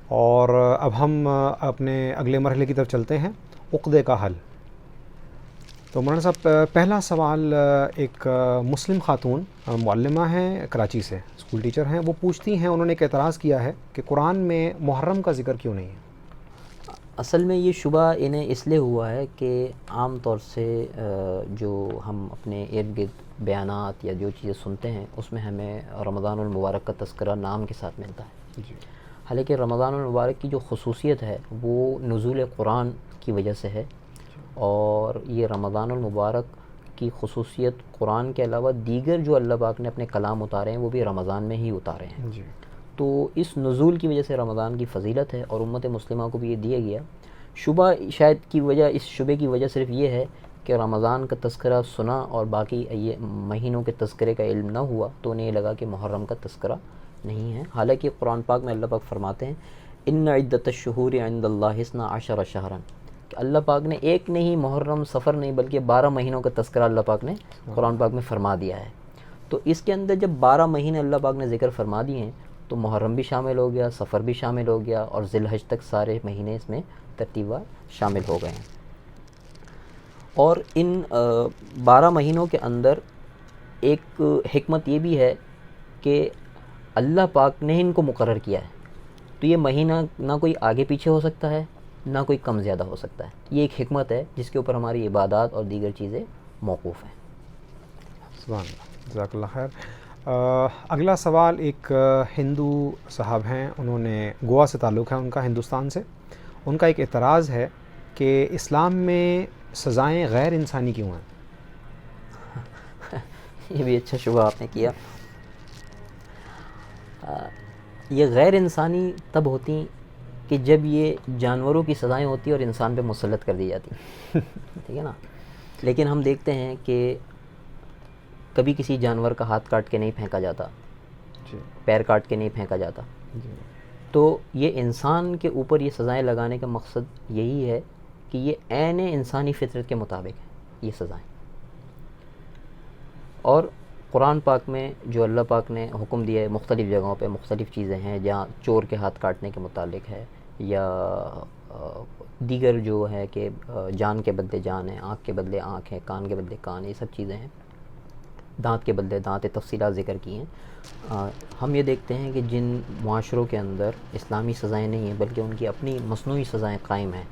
اور اب ہم اپنے اگلے مرحلے کی طرف چلتے ہیں، عقدے کا حل۔ تو مولانا صاحب، پہلا سوال ایک مسلم خاتون معلمہ ہیں کراچی سے، اسکول ٹیچر ہیں، وہ پوچھتی ہیں، انہوں نے ایک اعتراض کیا ہے کہ قرآن میں محرم کا ذکر کیوں نہیں ہے؟ اصل میں یہ شبہ انہیں اس لیے ہوا ہے کہ عام طور سے جو ہم اپنے ارد گرد بیانات یا جو چیزیں سنتے ہیں اس میں ہمیں رمضان المبارک کا تذکرہ نام کے ساتھ ملتا ہے، جی حالانکہ رمضان المبارک کی جو خصوصیت ہے وہ نزول قرآن کی وجہ سے ہے، اور یہ رمضان المبارک کی خصوصیت قرآن کے علاوہ دیگر جو اللہ پاک نے اپنے کلام اتارے ہیں وہ بھی رمضان میں ہی اتارے ہیں۔ جی تو اس نزول کی وجہ سے رمضان کی فضیلت ہے اور امت مسلمہ کو بھی یہ دیا گیا۔ شبہ شاید کی وجہ، اس شبے کی وجہ صرف یہ ہے کہ رمضان کا تذکرہ سنا اور باقی یہ مہینوں کے تذکرے کا علم نہ ہوا تو انہیں یہ لگا کہ محرم کا تذکرہ نہیں ہے، حالانکہ قرآن پاک میں اللہ پاک فرماتے ہیں ان عدۃ الشہور عند اللہ 12 شہرا، کہ اللہ پاک نے ایک نہیں، محرم، صفر نہیں، بلکہ 12 مہینوں کا تذکرہ اللہ پاک نے قرآن پاک میں فرما دیا ہے۔ تو اس کے اندر جب 12 مہینے اللہ پاک نے ذکر فرما دیے ہیں تو محرم بھی شامل ہو گیا، صفر بھی شامل ہو گیا، اور ذی الحج تک سارے مہینے اس میں ترتیب وار شامل ہو گئے ہیں۔ اور ان 12 مہینوں کے اندر ایک حکمت یہ بھی ہے کہ اللہ پاک نے ان کو مقرر کیا ہے، تو یہ مہینہ نہ کوئی آگے پیچھے ہو سکتا ہے نہ کوئی کم زیادہ ہو سکتا ہے، یہ ایک حکمت ہے جس کے اوپر ہماری عبادات اور دیگر چیزیں موقوف ہیں۔ سبحان اللہ، جزاک اللہ خیر۔ اگلا سوال ایک ہندو صاحب ہیں، انہوں نے گوا سے تعلق ہے ان کا، ہندوستان سے۔ ان کا ایک اعتراض ہے کہ اسلام میں سزائیں غیر انسانی کیوں ہیں؟ یہ بھی اچھا شبہ آپ نے کیا۔ یہ غیر انسانی تب ہوتی کہ جب یہ جانوروں کی سزائیں ہوتی اور انسان پہ مسلط کر دی جاتی، ٹھیک ہے نا؟ لیکن ہم دیکھتے ہیں کہ کبھی کسی جانور کا ہاتھ کاٹ کے نہیں پھینکا جاتا، جی پیر کاٹ کے نہیں پھینکا جاتا۔ جی تو یہ انسان کے اوپر یہ سزائیں لگانے کا مقصد یہی ہے کہ یہ عین انسانی فطرت کے مطابق ہے یہ سزائیں۔ اور قرآن پاک میں جو اللہ پاک نے حکم دیا ہے، مختلف جگہوں پہ مختلف چیزیں ہیں، جہاں چور کے ہاتھ کاٹنے کے متعلق ہے، یا دیگر جو ہے کہ جان کے بدلے جان ہے، آنکھ کے بدلے آنکھ ہے، کان کے بدلے کان، یہ سب چیزیں ہیں، دانت کے بدلے دانت، تفصیلات ذکر کی ہیں۔ ہم یہ دیکھتے ہیں کہ جن معاشروں کے اندر اسلامی سزائیں نہیں ہیں بلکہ ان کی اپنی مصنوعی سزائیں قائم ہیں،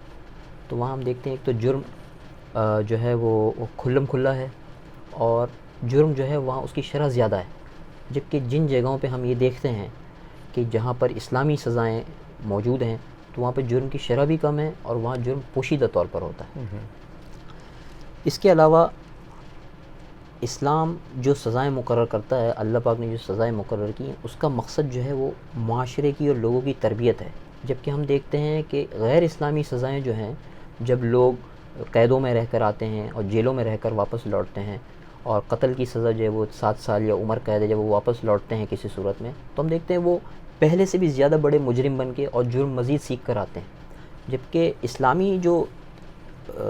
تو وہاں ہم دیکھتے ہیں ایک تو جرم جو ہے وہ کھلم کھلا ہے، اور جرم جو ہے وہاں اس کی شرح زیادہ ہے، جبکہ جن جگہوں پہ ہم یہ دیکھتے ہیں کہ جہاں پر اسلامی سزائیں موجود ہیں تو وہاں پہ جرم کی شرح بھی کم ہے اور وہاں جرم پوشیدہ طور پر ہوتا ہے۔ اس کے علاوہ اسلام جو سزائیں مقرر کرتا ہے، اللہ پاک نے جو سزائیں مقرر کی ہیں، اس کا مقصد جو ہے وہ معاشرے کی اور لوگوں کی تربیت ہے، جبکہ ہم دیکھتے ہیں کہ غیر اسلامی سزائیں جو ہیں، جب لوگ قیدوں میں رہ کر آتے ہیں اور جیلوں میں رہ کر واپس لوٹتے ہیں، اور قتل کی سزا جو ہے وہ 7 سال یا عمر قید ہے، جب وہ واپس لوٹتے ہیں کسی صورت میں، تو ہم دیکھتے ہیں وہ پہلے سے بھی زیادہ بڑے مجرم بن کے اور جرم مزید سیکھ کر آتے ہیں، جبکہ اسلامی جو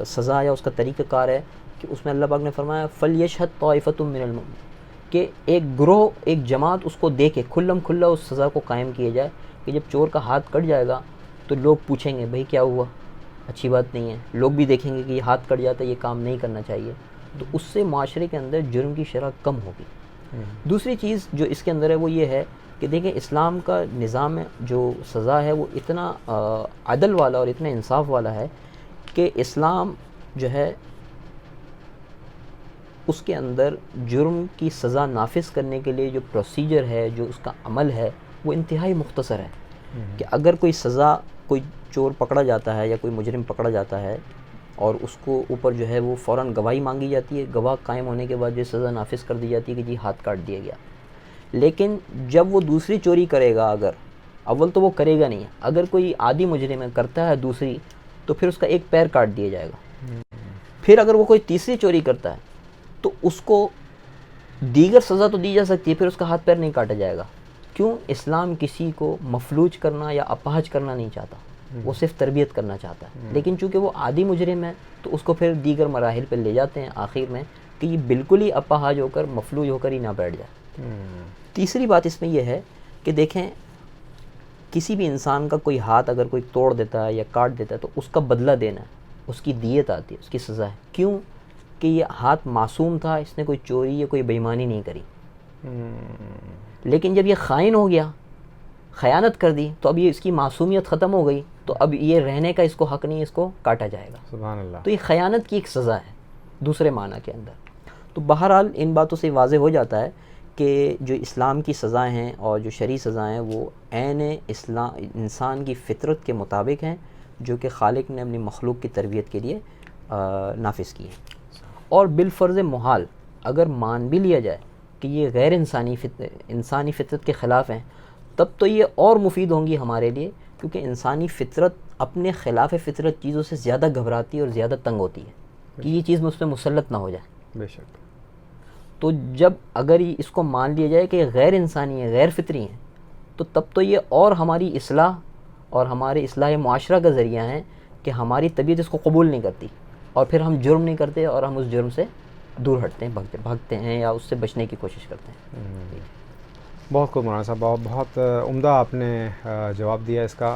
سزا یا اس کا طریقہ کار ہے کہ اس میں اللہ پاک نے فرمایا فَلْيَشْهَدْ طَائِفَةٌ مِّنَ الْمُؤْمِنِينَ، کہ ایک گروہ، ایک جماعت اس کو دیکھے، کھلم کھلا اس سزا کو قائم کیا جائے کہ جب چور کا ہاتھ کٹ جائے گا تو لوگ پوچھیں گے بھئی کیا ہوا، اچھی بات نہیں ہے، لوگ بھی دیکھیں گے کہ یہ ہاتھ کٹ جاتا ہے، یہ کام نہیں کرنا چاہیے، تو اس سے معاشرے کے اندر جرم کی شرح کم ہوگی۔ دوسری چیز جو اس کے اندر ہے وہ یہ ہے کہ دیکھیں اسلام کا نظام جو سزا ہے وہ اتنا عدل والا اور اتنا انصاف والا ہے کہ اسلام جو ہے اس کے اندر جرم کی سزا نافذ کرنے کے لیے جو پروسیجر ہے، جو اس کا عمل ہے، وہ انتہائی مختصر ہے، کہ اگر کوئی سزا، کوئی چور پکڑا جاتا ہے یا کوئی مجرم پکڑا جاتا ہے اور اس کو اوپر جو ہے وہ فوراً گواہی مانگی جاتی ہے، گواہ قائم ہونے کے بعد جو سزا نافذ کر دی جاتی ہے کہ جی ہاتھ کاٹ دیا گیا۔ لیکن جب وہ دوسری چوری کرے گا، اگر اول تو وہ کرے گا نہیں، اگر کوئی عادی مجرم کرتا ہے دوسری، تو پھر اس کا ایک پیر کاٹ دیا جائے گا۔ پھر اگر وہ کوئی تیسری چوری کرتا ہے تو اس کو دیگر سزا تو دی جا سکتی ہے، پھر اس کا ہاتھ پیر نہیں کاٹا جائے گا۔ کیوں؟ اسلام کسی کو مفلوج کرنا یا اپاہج کرنا نہیں چاہتا، وہ صرف تربیت کرنا چاہتا ہے، لیکن چونکہ وہ عادی مجرم ہے تو اس کو پھر دیگر مراحل پہ لے جاتے ہیں آخر میں کہ یہ بالکل ہی اپاہج ہو کر، مفلوج ہو کر ہی نہ بیٹھ جائے۔ تیسری بات اس میں یہ ہے کہ دیکھیں کسی بھی انسان کا کوئی ہاتھ اگر کوئی توڑ دیتا ہے یا کاٹ دیتا ہے تو اس کا بدلہ دینا ہے، اس کی دیت آتی ہے، اس کی سزا ہے. کیوں؟ کہ یہ ہاتھ معصوم تھا، اس نے کوئی چوری یا کوئی بےایمانی نہیں کری. لیکن جب یہ خائن ہو گیا، خیانت کر دی، تو اب یہ اس کی معصومیت ختم ہو گئی، تو اب یہ رہنے کا اس کو حق نہیں، اس کو کاٹا جائے گا. سبحان اللہ. تو یہ خیانت کی ایک سزا ہے دوسرے معنی کے اندر. تو بہرحال ان باتوں سے واضح ہو جاتا ہے کہ جو اسلام کی سزائیں ہیں اور جو شرعی سزائیں ہیں وہ عین انسان کی فطرت کے مطابق ہیں، جو کہ خالق نے اپنی مخلوق کی تربیت کے لیے نافذ کی ہیں. اور بالفرض محال اگر مان بھی لیا جائے کہ یہ غیر انسانی فطرت کے خلاف ہیں، تب تو یہ اور مفید ہوں گی ہمارے لیے، کیونکہ انسانی فطرت اپنے خلاف فطرت چیزوں سے زیادہ گھبراتی ہے اور زیادہ تنگ ہوتی ہے کہ یہ چیز مجھ پہ مسلط نہ ہو جائے. بے شک. تو جب اگر اس کو مان لیا جائے کہ یہ غیر انسانی ہیں، غیر فطری ہیں، تو تب تو یہ اور ہماری اصلاح اور ہمارے اصلاح معاشرہ کا ذریعہ ہیں کہ ہماری طبیعت اس کو قبول نہیں کرتی، اور پھر ہم جرم نہیں کرتے اور ہم اس جرم سے دور ہٹتے ہیں، بھاگتے ہیں یا اس سے بچنے کی کوشش کرتے ہیں. بہت خوب مولانا صاحب، بہت عمدہ آپ نے جواب دیا اس کا.